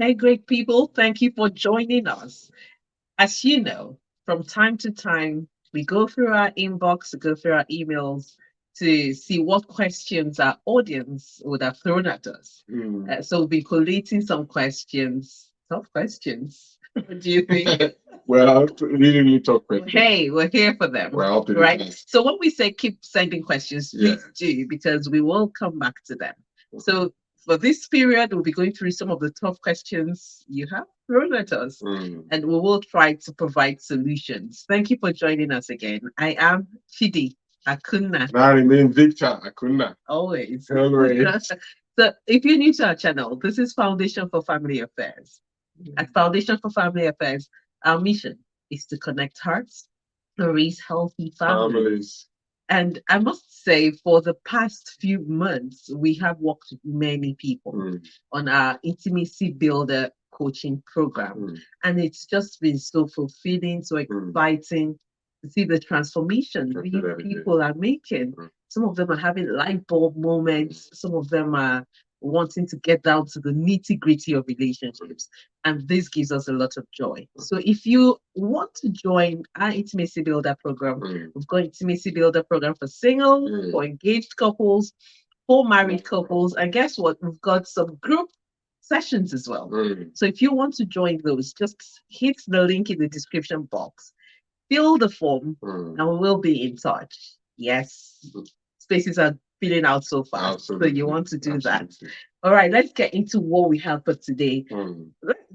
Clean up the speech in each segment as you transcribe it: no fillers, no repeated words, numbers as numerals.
Hey, great people. Thank you for joining us. As you know, from time to time, we go through our inbox, go through our emails to see what questions our audience would have thrown at us. So we'll be collating some questions, tough questions. What do you think? Well, really, really tough question. Hey, we're here for them. Well, up to the Right. task. So when we say keep sending questions, Yeah. please do because we will come back to them. So for this period, we'll be going through some of the tough questions you have thrown at us, and we will try to provide solutions. Thank you for joining us again. I am Chidi Akunna. Now remain Victor Akunna. Always. Always. So if you're new to our channel, this is Foundation for Family Affairs. At Foundation for Family Affairs, our mission is to connect hearts to raise healthy families. And I must say, for the past few months, we have worked with many people on our Intimacy Builder coaching program. And it's just been so fulfilling, so exciting to see the transformation these people are making. Some of them are having light bulb moments, some of them are wanting to get down to the nitty gritty of relationships. And this gives us a lot of joy. So if you want to join our Intimacy Builder program, we've got Intimacy Builder program for singles, for engaged couples, for married couples. And guess what? We've got some group sessions as well. So if you want to join those, just hit the link in the description box, fill the form, and we will be in touch. Yes, spaces are filling out so fast. So you want to do that. All right, let's get into what we have for today.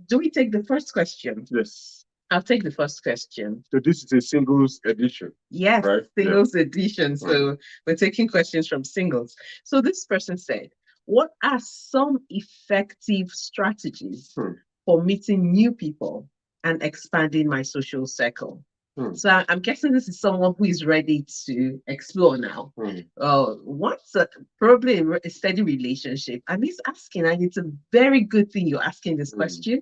Do we take the first question? Yes. I'll take the first question. So this is a singles edition. Yes, Right? singles edition. So we're taking questions from singles. So this person said, what are some effective strategies for meeting new people and expanding my social circle? So I'm guessing this is someone who is ready to explore now. What's probably a steady relationship? And he's asking, and it's a very good thing you're asking this question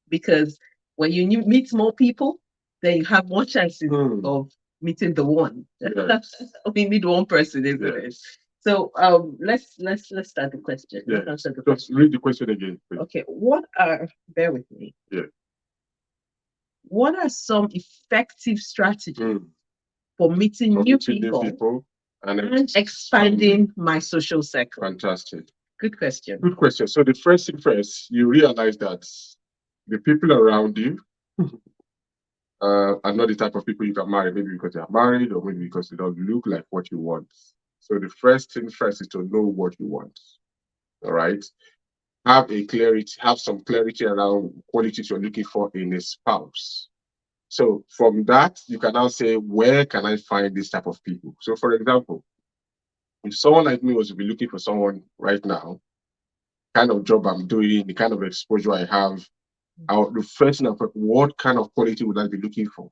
because when you meet more people, then you have more chances of meeting the one. Yes. We need one person, isn't it? So let's start the question. Yeah. Let's answer the Just question. read the question again, please. Okay, what are bear with me? Yeah. What are some effective strategies for For meeting new meeting new people people and and expanding my social circle? fantastic. Good question. Good question. So the first thing first, you realize that the people around you are not the type of people you can marry, maybe because they are married or maybe because they don't look like what you want. So the first thing first is to know what you want. All right. Have some clarity around qualities you're looking for in a spouse. So from that, you can now say, where can I find this type of people? So for example, if someone like me was to be looking for someone right now, kind of job I'm doing, the kind of exposure I have, the first thing, what kind of quality would I be looking for?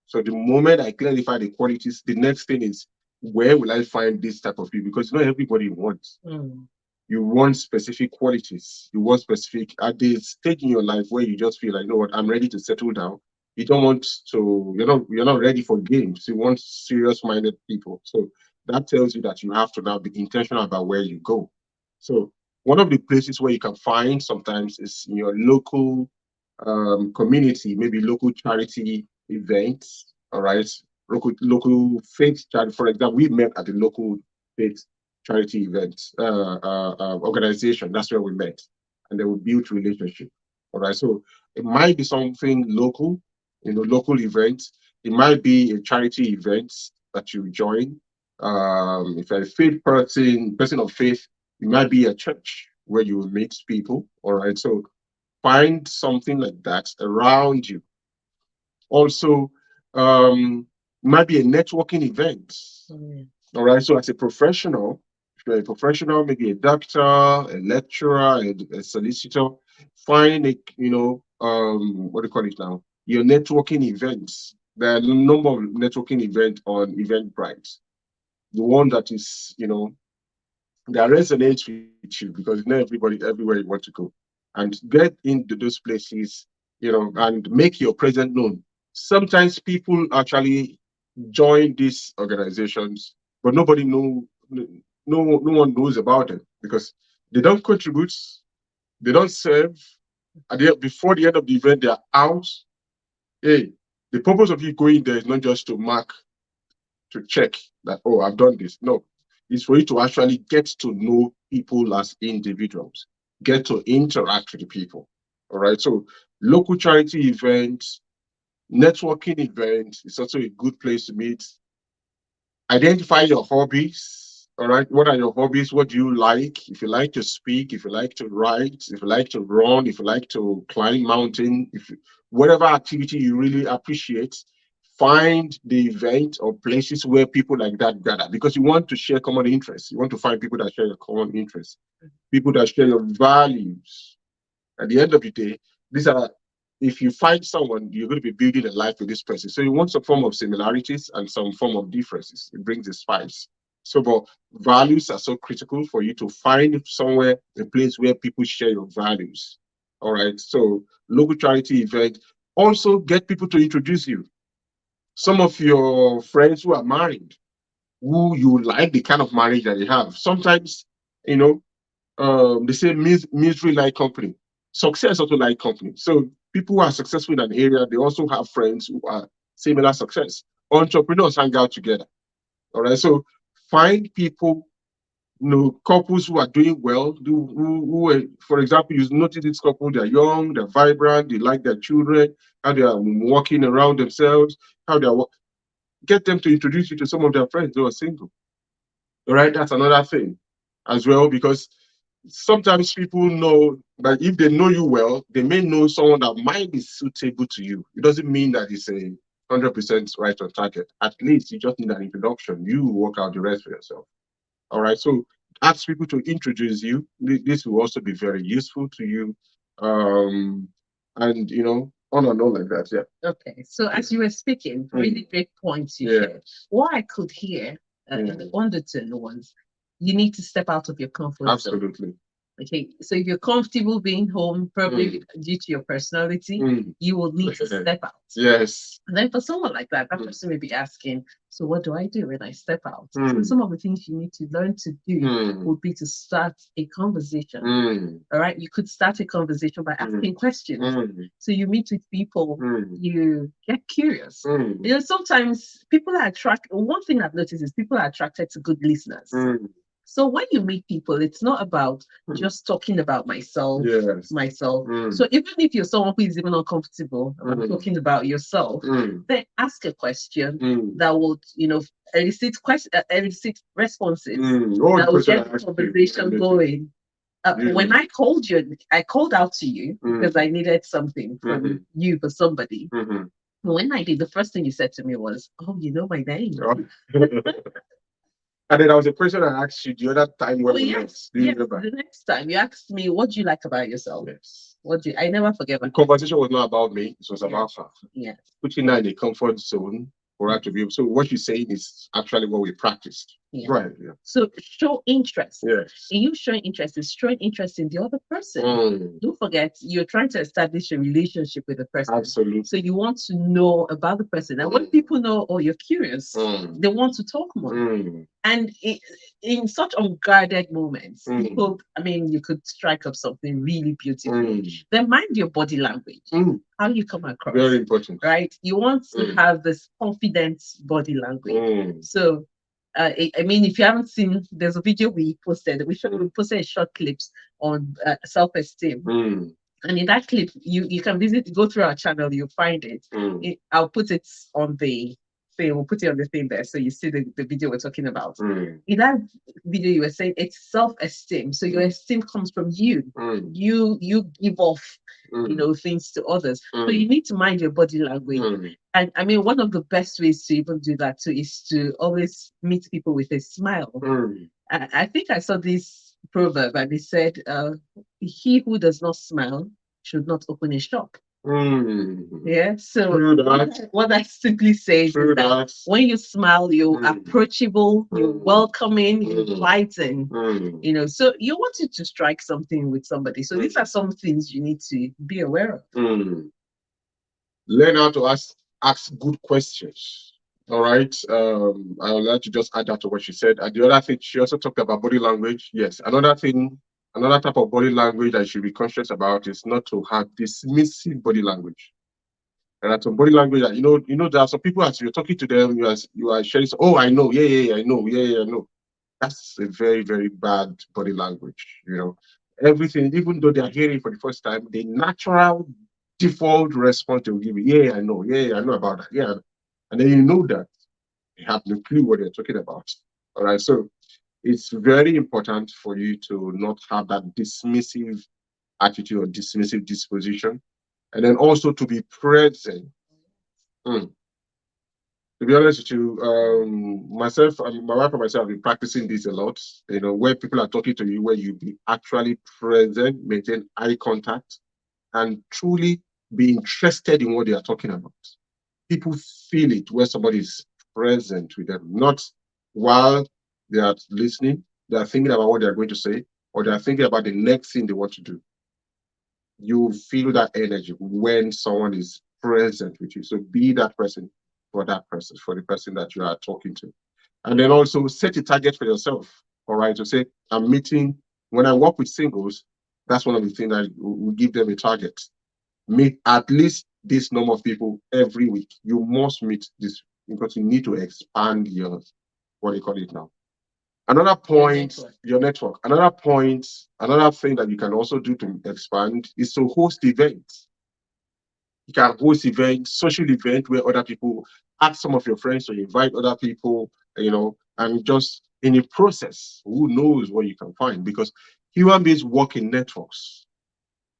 So the moment I clarify the qualities, the next thing is where will I find this type of people? Because not everybody wants. You want specific qualities. You want specific at the stage in your life where you just feel like, you know what, I'm ready to settle down. You don't want to, you're not ready for games. You want serious-minded people. So that tells you that you have to now be intentional about where you go. So one of the places where you can find sometimes is in your local community, maybe local charity events, all right? Local faith charity. For example, we met at the local faith charity event organization. That's where we met, and then we built relationship. All right, so it might be something local, local event. It might be a charity event that you join. If you're a faith person of faith, it might be a church where you will meet people. All right, so find something like that around you. Also, might be a networking event. All right. So as a professional, if you're a professional, maybe a doctor, a lecturer, a solicitor, find a, what do you call it now? Your networking events. There are a number of networking events on Eventbrite. The one that is, that resonates with you because not everybody everywhere you want to go. And get into those places, and make your presence known. Sometimes people actually join these organizations, but no one knows about them because they don't contribute, they don't serve, Before the end of the event, they are out. Hey, the purpose of you going there is not just to mark, to check that, oh, I've done this. No, it's for you to actually get to know people as individuals, get to interact with the people. All right. So local charity events, networking events is also a good place to meet. Identify your hobbies. All right. What are your hobbies? What do you like? If you like to speak, if you like to write, if you like to run, if you like to climb mountain, whatever activity you really appreciate, find the event or places where people like that gather, because you want to share common interests. You want to find people that share your common interests, people that share your values. At the end of the day, these are, if you find someone, you're going to be building a life with this person. So you want some form of similarities and some form of differences. It brings the spice. So, but values are so critical for you to find somewhere, a place where people share your values. All right. So, local charity event. Also, get people to introduce you. Some of your friends who are married, who you like the kind of marriage that they have. Sometimes, you know, they say misery like company, success also like company. So people who are successful in an area, they also have friends who are similar success. Entrepreneurs hang out together. All right. So find people, couples who are doing well, for example, you notice this couple, they're young, they're vibrant, they like their children, how they are walking around themselves, how they're get them to introduce you to some of their friends who are single. All right, that's another thing as well, because sometimes people know that if they know you well, they may know someone that might be suitable to you. It doesn't mean that it's a 100% right on target. At least you just need an introduction. You work out the rest for yourself. All right. So ask people to introduce you. This will also be very useful to you. Um, and on and on like that. Yeah. Okay, so as you were speaking, really great points you shared. What I could hear in the undertone was you need to step out of your comfort zone. Absolutely. Okay, so if you're comfortable being home, probably due to your personality, you will need to step out. Yes. And then for someone like that, that person may be asking, so what do I do when I step out? So some of the things you need to learn to do would be to start a conversation. All right, you could start a conversation by asking questions. So you meet with people, you get curious. Sometimes people are attracted. One thing I've noticed is people are attracted to good listeners. So when you meet people, it's not about just talking about myself. So even if you're someone who is even uncomfortable about talking about yourself, then ask a question that would, elicit responses that will get the conversation going. When I called you, I called out to you because I needed something from you for somebody. When I did, the first thing you said to me was, "Oh, you know my name." And then I was a question I asked you the other time when we met. Do you remember? The next time you asked me, "What do you like about yourself?" Yes. I never forget. The conversation was not about me; it was about her. Yes. Putting her in a comfort zone for her to be able. So what you're saying is actually what we practiced. Yeah. Right. Yeah. So show interest. Yes. And you showing interest is showing interest in the other person. Don't forget, you're trying to establish a relationship with the person. Absolutely. So you want to know about the person. And when people know, oh, you're curious, they want to talk more. And in such unguarded moments, people, you could strike up something really beautiful. Then mind your body language. How you come across. Very important. Right? You want to have this confident body language. So if you haven't seen, there's a video we posted. We posted short clips on self-esteem. And in that clip, you can go through our channel, you'll find it. I'll put it on the thing, we'll put it on the thing there so you see the video we're talking about. In that video, you were saying it's self-esteem. So your esteem comes from you. You give off, things to others. So you need to mind your body language. And one of the best ways to even do that too is to always meet people with a smile. I think I saw this proverb and it said, he who does not smile should not open a shop. Yeah, so what that simply says is that when you smile, you're approachable, you're welcoming, you're inviting, so you wanted to strike something with somebody. So these are some things you need to be aware of. Learn how to ask good questions. All right. I would like to just add that to what she said. And the other thing, she also talked about body language. Yes. Another thing Another type of body language that you should be conscious about is not to have dismissive body language. And that's some body language that there are some people as you're talking to them, you are sharing. Oh, I know, yeah, I know, yeah, I know. That's a very, very bad body language. Everything, even though they are hearing for the first time, the natural default response they will give you, yeah, I know about that, yeah, and then you know that they have no clue what they're talking about. All right, so it's very important for you to not have that dismissive attitude or dismissive disposition, and then also to be present. Mm. To be honest with you, myself, my wife and myself have been practicing this a lot. Where people are talking to you, where you be actually present, maintain eye contact, and truly be interested in what they are talking about. People feel it where somebody is present with them, not while they are listening, they are thinking about what they are going to say, or they are thinking about the next thing they want to do. You feel that energy when someone is present with you. So be that person for that person, for the person that you are talking to. And then also set a target for yourself. All right. To say, I'm meeting, when I work with singles, that's one of the things that we give them a target. Meet at least this number of people every week. You must meet this because you need to expand your, what do you call it now? Another point, your network. Another point, another thing that you can also do to expand is to host events. You can host events, social events where other people ask some of your friends to invite other people, and just in the process, who knows what you can find, because human beings work in networks.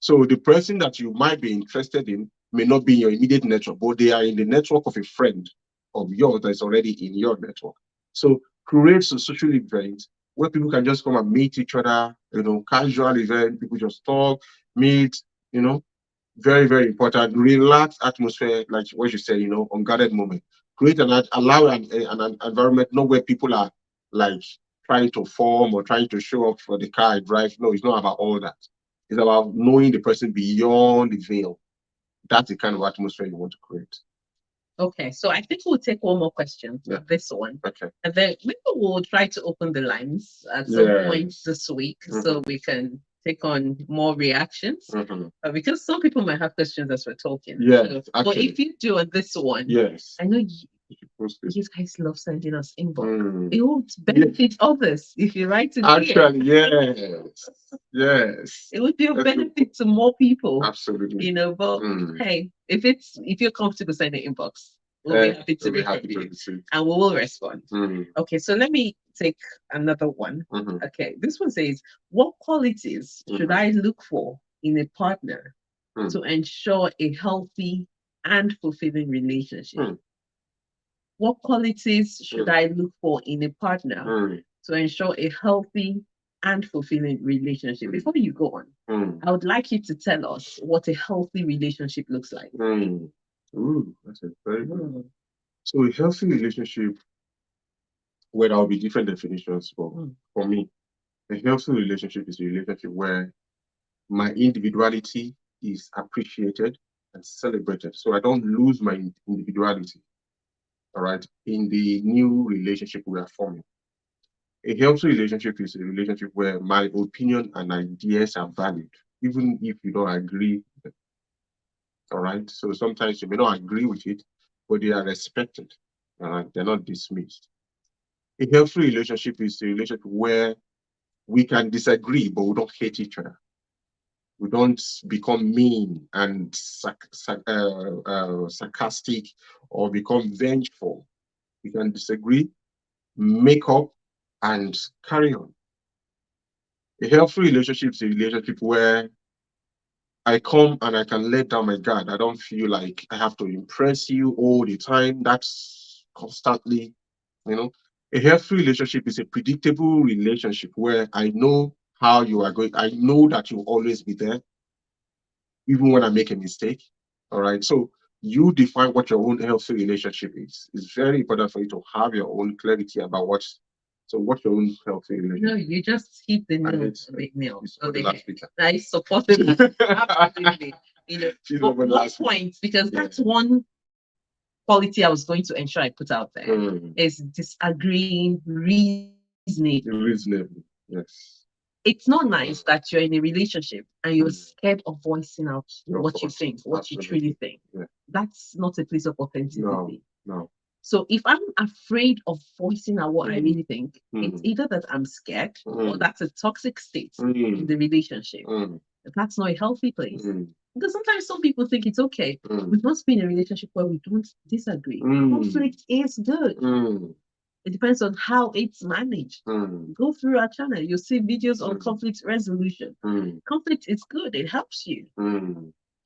So the person that you might be interested in may not be in your immediate network, but they are in the network of a friend of yours that is already in your network. So create a social event where people can just come and meet each other, casual event, people just talk, meet, very, very important. Relaxed atmosphere, like what you said, unguarded moment. Create allow an environment not where people are like trying to form or trying to show up for the car I drive. No, it's not about all that. It's about knowing the person beyond the veil. That's the kind of atmosphere you want to create. Okay, so I think we'll take one more question, this one. Okay. And then maybe we'll try to open the lines at some point this week so we can take on more reactions. Because some people might have questions as we're talking. Yeah, but if you do on this one, yes, I know you guys love sending us inbox. It would benefit others if you write it actually here. Yes. It would be a benefit to more people. Absolutely. But hey, if you're comfortable sending inbox, we'll be happy to read from you. And we will respond. Okay, so let me take another one. Okay, this one says, what qualities should I look for in a partner to ensure a healthy and fulfilling relationship? What qualities should I look for in a partner to ensure a healthy and fulfilling relationship? Before you go on, I would like you to tell us what a healthy relationship looks like. Ooh, that's a very good. So a healthy relationship, where there will be different definitions for me. A healthy relationship is a relationship where my individuality is appreciated and celebrated. So I don't lose my individuality. All right, in the new relationship we are forming. A healthy relationship is a relationship where my opinion and ideas are valued, even if you don't agree with it. All right, so sometimes you may not agree with it, but they are respected. They're not dismissed. A healthy relationship is a relationship where we can disagree, but we don't hate each other. We don't become mean and sarcastic or become vengeful. We can disagree, make up, and carry on. A healthy relationship is a relationship where I come and I can let down my guard. I don't feel like I have to impress you all the time. That's constantly, A healthy relationship is a predictable relationship where I know how you are going. I know that you'll always be there, even when I make a mistake. All right. So you define what your own healthy relationship is. It's very important for you to have your own clarity about what's your own healthy relationship. No, you just hit the nail on the head. I support it absolutely. But one point, because that's one quality I was going to ensure I put out there is disagreeing reasonably. Reasonably, yes. it's not nice that you're in a relationship and you're scared of voicing out Of what you course. think, what you truly think. Yeah. That's not a place of authenticity. No. So if I'm afraid of voicing out what I really think, it's either that I'm scared or that's a toxic state in the relationship. That's not a healthy place. Because sometimes some people think it's okay. We must be in a relationship where we don't disagree. Conflict is good. It depends on how it's managed. Go through our channel. You'll see videos on conflict resolution. Conflict is good. It helps you.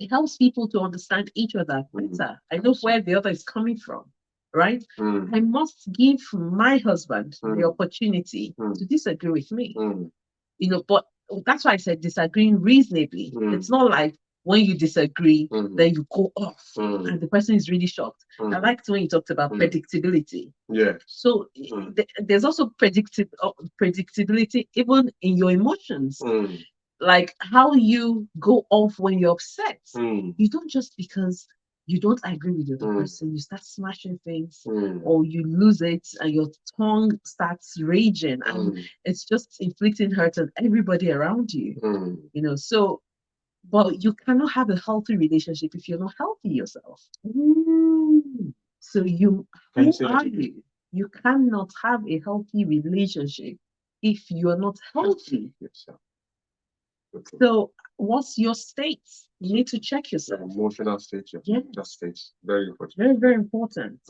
It helps people to understand each other better. I know where the other is coming from, right? I must give my husband the opportunity to disagree with me. You know, but that's why I said disagreeing reasonably. It's not like when you disagree, then you go off and the person is really shocked. I liked when you talked about predictability. Yeah. So there's also predictability even in your emotions. Like how you go off when you're upset. You don't just because you don't agree with the other person, you start smashing things or you lose it and your tongue starts raging and it's just inflicting hurt on everybody around you. You know, so but you cannot have a healthy relationship if you're not healthy yourself. So who are you? You cannot have a healthy relationship if you're not healthy. So what's your state? You need to check yourself. Emotional state, that state. Very important. Very, very important.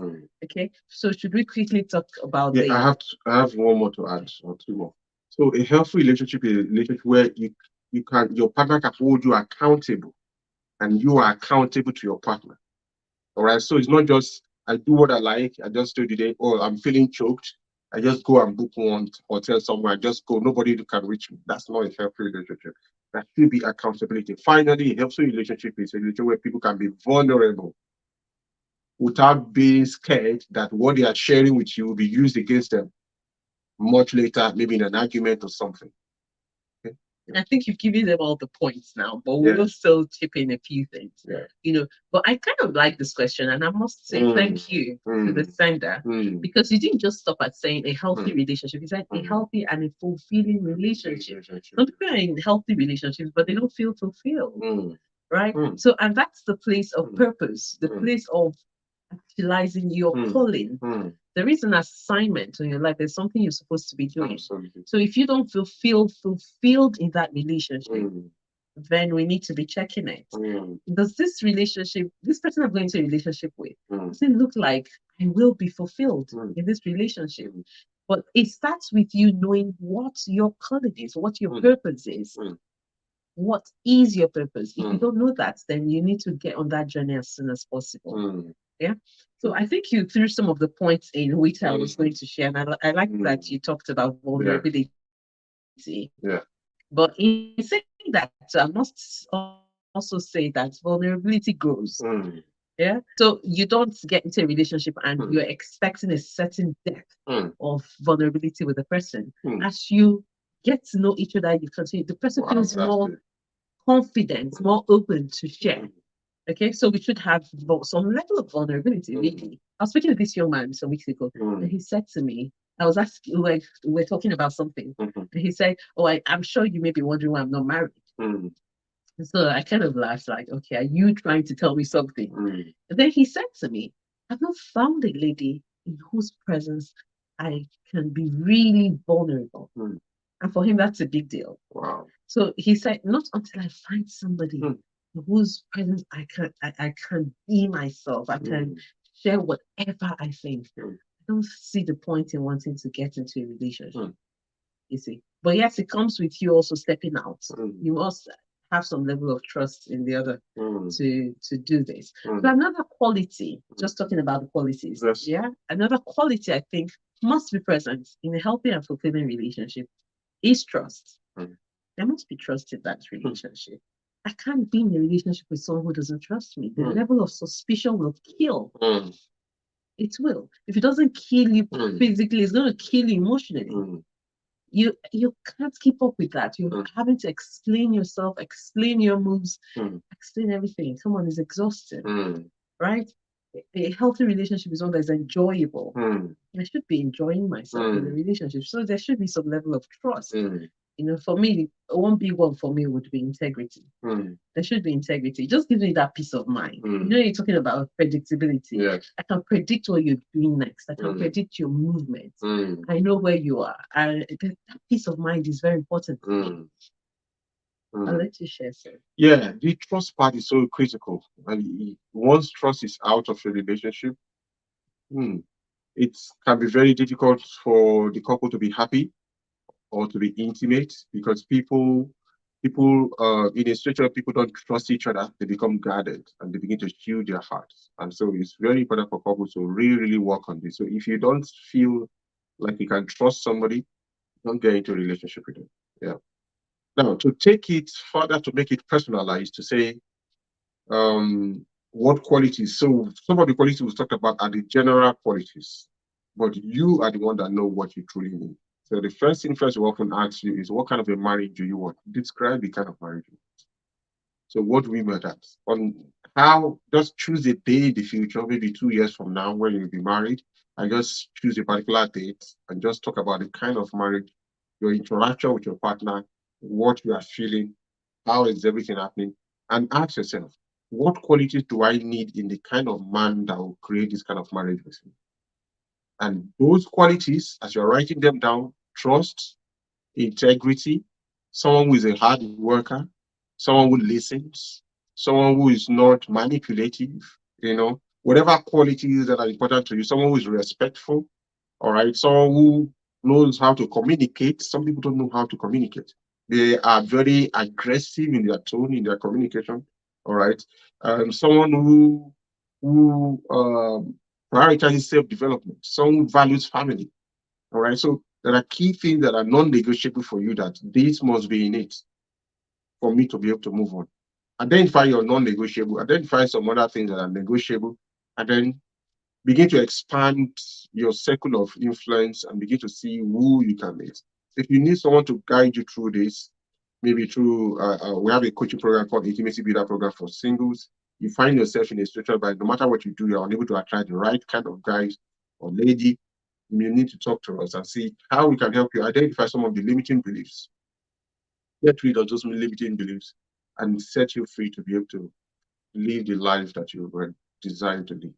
Okay. So should we quickly talk about I have one more to add, or two more. So a healthy relationship is a relationship where your partner can hold you accountable and you are accountable to your partner. All right. So it's not just I do what I like. I just do today. Oh, I'm feeling choked. I just go and book one hotel somewhere. I just go. Nobody can reach me. That's not a healthy relationship. That should be accountability. Finally, a healthy relationship is a relationship where people can be vulnerable without being scared that what they are sharing with you will be used against them much later, maybe in an argument or something. I think you've given them all the points now, but we'll still chip in a few things. You know, but I kind of like this question, and I must say thank you to the sender because you didn't just stop at saying a healthy relationship. You said a healthy and a fulfilling relationship. Some people are in healthy relationships, but they don't feel fulfilled, right? So, and that's the place of purpose, the place of actualizing your calling. There is an assignment in your life. There's something you're supposed to be doing. Absolutely. So if you don't feel fulfilled in that relationship, then we need to be checking it. Does this relationship, this person I'm going to a relationship with, does it look like I will be fulfilled in this relationship? But it starts with you knowing what your calling is, what your purpose is. What is your purpose? If you don't know that, then you need to get on that journey as soon as possible. Yeah. So I think you threw some of the points in which I was going to share, and I like that you talked about vulnerability. But in saying that, I must also say that vulnerability grows. Yeah. So you don't get into a relationship and you're expecting a certain depth of vulnerability with the person. As you get to know each other, you continue, the person feels more confident, more open to share. Okay, so we should have some level of vulnerability, really. I was speaking to this young man some weeks ago, and he said to me, I was asking, we're talking about something, and he said, oh, I'm sure you may be wondering why I'm not married. So I kind of laughed, like, okay, are you trying to tell me something? And then he said to me, I've not found a lady in whose presence I can be really vulnerable. And for him, that's a big deal. Wow. So he said, not until I find somebody in whose presence I can be myself, I can share whatever I think. I don't see the point in wanting to get into a relationship. You see. But yes, it comes with you also stepping out. You must have some level of trust in the other to do this. So another quality, just talking about the qualities, another quality I think must be present in a healthy and fulfilling relationship is trust. There must be trust in that relationship. I can't be in a relationship with someone who doesn't trust me. The level of suspicion will kill. It will. If it doesn't kill you physically, it's going to kill you emotionally. You can't keep up with that. You're having to explain yourself, explain your moves, explain everything. Someone is exhausted, right? A healthy relationship is one that's enjoyable. I should be enjoying myself in a relationship. So there should be some level of trust. For me, one big one for me would be integrity. There should be integrity. It just gives me that peace of mind. You're talking about predictability. Yes. I can predict what you're doing next. I can predict your movements. I know where you are. And that peace of mind is very important. I'll let you share, sir. Yeah, the trust part is so critical. And once trust is out of a relationship, it can be very difficult for the couple to be happy or to be intimate, because people in a situation where people don't trust each other, they become guarded and they begin to shield their hearts. And so it's very important for couples to really, really work on this. So if you don't feel like you can trust somebody, don't get into a relationship with them. Yeah. Now, to take it further, to make it personalized, to say what qualities. So some of the qualities we talked about are the general qualities, but you are the one that know what you truly need. So the first thing first we often ask you is, what kind of a marriage do you want? Describe the kind of marriage you want. So what do we mean by that? On how, just choose a day in the future, maybe 2 years from now, when you'll be married, and just choose a particular date and just talk about the kind of marriage, your interaction with your partner, what you are feeling, how is everything happening, and ask yourself, what qualities do I need in the kind of man that will create this kind of marriage with me? And those qualities, as you're writing them down, trust, integrity, someone who is a hard worker, someone who listens, someone who is not manipulative, whatever qualities that are important to you, someone who is respectful, all right, someone who knows how to communicate. Some people don't know how to communicate. They are very aggressive in their tone, in their communication, all right. Someone who prioritizes self-development, someone who values family, all right. So there are key things that are non-negotiable for you, that this must be in it for me to be able to move on. Identify your non-negotiable, identify some other things that are negotiable, and then begin to expand your circle of influence and begin to see who you can meet. If you need someone to guide you through this, maybe through, we have a coaching program called Intimacy Builder Program for singles. You find yourself in a situation where no matter what you do, you're unable to attract the right kind of guy or lady. You need to talk to us and see how we can help you identify some of the limiting beliefs, get rid of those limiting beliefs, and set you free to be able to live the life that you were designed to live.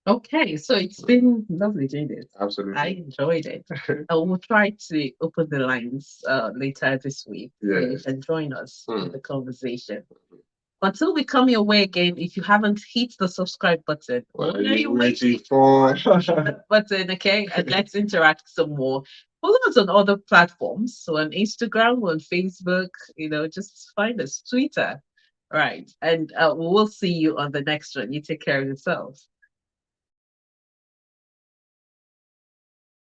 Okay, so it's been lovely doing this. Absolutely. I enjoyed it. We'll try to open the lines later this week, so you can join us in the conversation. Until we come your way again, if you haven't hit the subscribe button, what are you waiting for? That button, okay? And let's interact some more. Follow us on other platforms. So on Instagram, on Facebook, just find us, Twitter. Right. And we'll see you on the next one. You take care of yourselves.